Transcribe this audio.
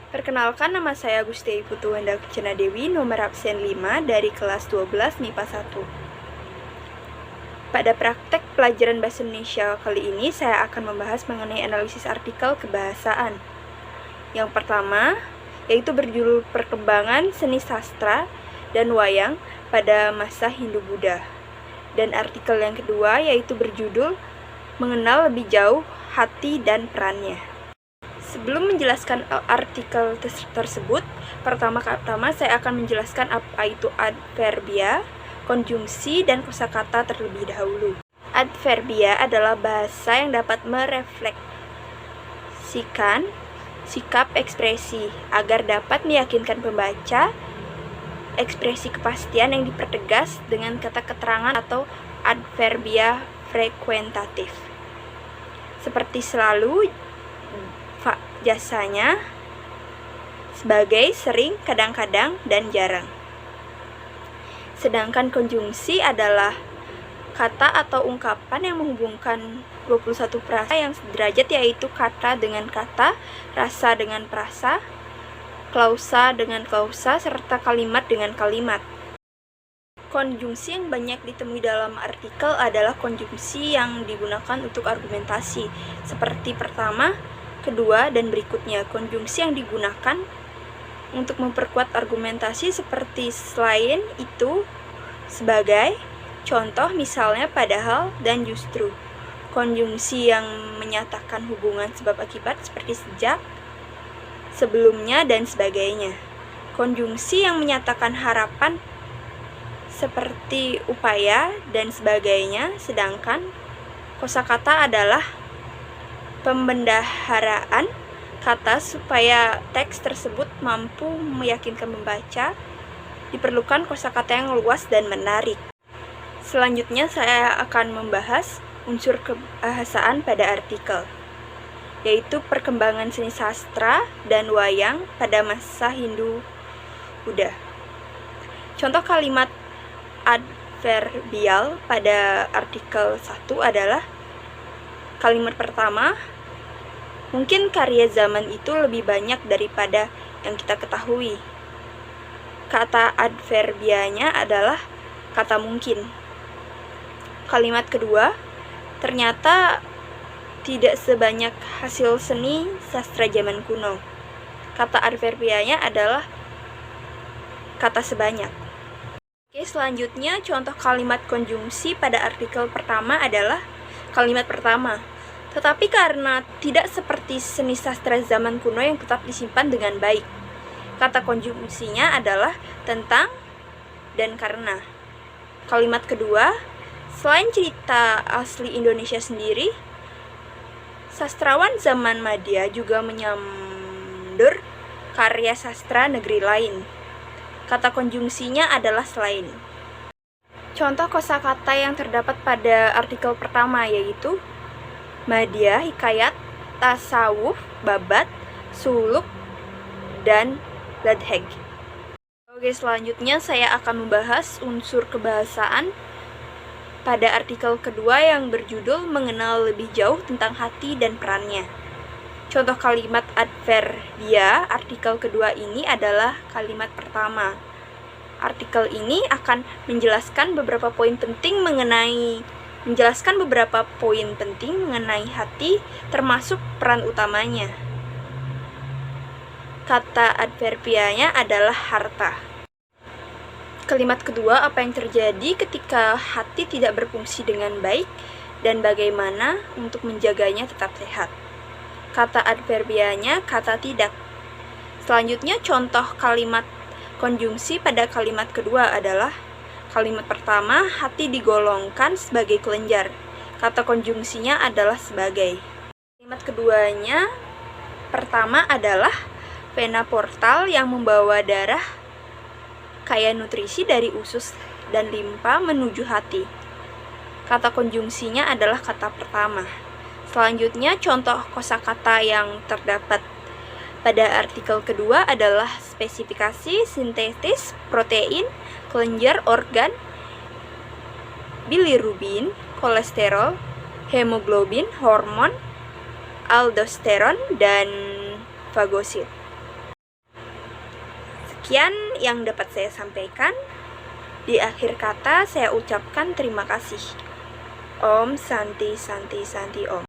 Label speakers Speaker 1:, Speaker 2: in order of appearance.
Speaker 1: Perkenalkan, nama saya Agusti Putuwenda Kencana Dewi, nomor absen 5 dari kelas 12 MIPA 1. Pada praktek pelajaran Bahasa Indonesia kali ini, saya akan membahas mengenai analisis artikel kebahasaan. Yang pertama, yaitu berjudul Perkembangan Seni Sastra dan Wayang pada Masa Hindu-Buddha. Dan artikel yang kedua, yaitu berjudul Mengenal Lebih Jauh Hati dan Perannya. Sebelum menjelaskan artikel tersebut, pertama-tama saya akan menjelaskan apa itu adverbia, konjungsi, dan kosakata terlebih dahulu. Adverbia adalah bahasa yang dapat merefleksikan sikap ekspresi agar dapat meyakinkan pembaca. Ekspresi kepastian yang dipertegas dengan kata keterangan atau adverbia frekuentatif. Seperti selalu, jasanya, sebagai, sering, kadang-kadang, dan jarang. Sedangkan konjungsi adalah kata atau ungkapan yang menghubungkan 21 prasa yang sederajat, yaitu kata dengan kata, rasa dengan prasa, klausa dengan klausa, serta kalimat dengan kalimat. Konjungsi yang banyak ditemui dalam artikel adalah konjungsi yang digunakan untuk argumentasi, seperti pertama, kedua, dan berikutnya. Konjungsi yang digunakan untuk memperkuat argumentasi seperti selain, itu, sebagai, contoh, misalnya, padahal, dan justru. Konjungsi yang menyatakan hubungan sebab akibat seperti sejak, sebelumnya, dan sebagainya. Konjungsi yang menyatakan harapan seperti upaya dan sebagainya. Sedangkan kosakata adalah pembendaharaan kata supaya teks tersebut mampu meyakinkan membaca. Diperlukan kosakata yang luas dan menarik. Selanjutnya saya akan membahas unsur kebahasaan pada artikel, yaitu perkembangan seni sastra dan wayang pada masa Hindu-Buddha. Contoh kalimat adverbial pada artikel 1 adalah kalimat pertama, mungkin karya zaman itu lebih banyak daripada yang kita ketahui. Kata adverbianya adalah kata mungkin. Kalimat kedua, ternyata tidak sebanyak hasil seni sastra zaman kuno. Kata adverbianya adalah kata sebanyak. Oke, selanjutnya contoh kalimat konjungsi pada artikel pertama adalah kalimat pertama. Tetapi karena tidak seperti seni sastra zaman kuno yang tetap disimpan dengan baik. Kata konjungsinya adalah tentang dan karena. Kalimat kedua, selain cerita asli Indonesia sendiri, sastrawan zaman Madya juga menyadur karya sastra negeri lain. Kata konjungsinya adalah selain. Contoh kosakata yang terdapat pada artikel pertama yaitu Madya, hikayat, tasawuf, babat, suluk, dan ladheg. Oke, selanjutnya saya akan membahas unsur kebahasaan pada artikel kedua yang berjudul Mengenal Lebih Jauh Tentang Hati dan Perannya. Contoh kalimat adverbia artikel kedua ini adalah kalimat pertama. Artikel ini akan menjelaskan beberapa poin penting mengenai hati, termasuk peran utamanya. Kata adverbianya adalah harta. Kalimat kedua, apa yang terjadi ketika hati tidak berfungsi dengan baik dan bagaimana untuk menjaganya tetap sehat. Kata adverbianya kata tidak. Selanjutnya contoh kalimat konjungsi pada kalimat kedua adalah kalimat pertama, hati digolongkan sebagai kelenjar. Kata konjungsinya adalah sebagai. Kalimat keduanya pertama adalah vena portal yang membawa darah kaya nutrisi dari usus dan limpa menuju hati. Kata konjungsinya adalah kata pertama. Selanjutnya contoh kosakata yang terdapat pada artikel kedua adalah spesifikasi, sintetis, protein, kelenjar, organ, bilirubin, kolesterol, hemoglobin, hormon, aldosteron, dan fagosit. Sekian yang dapat saya sampaikan. Di akhir kata saya ucapkan terima kasih. Om Santi Santi Santi Om.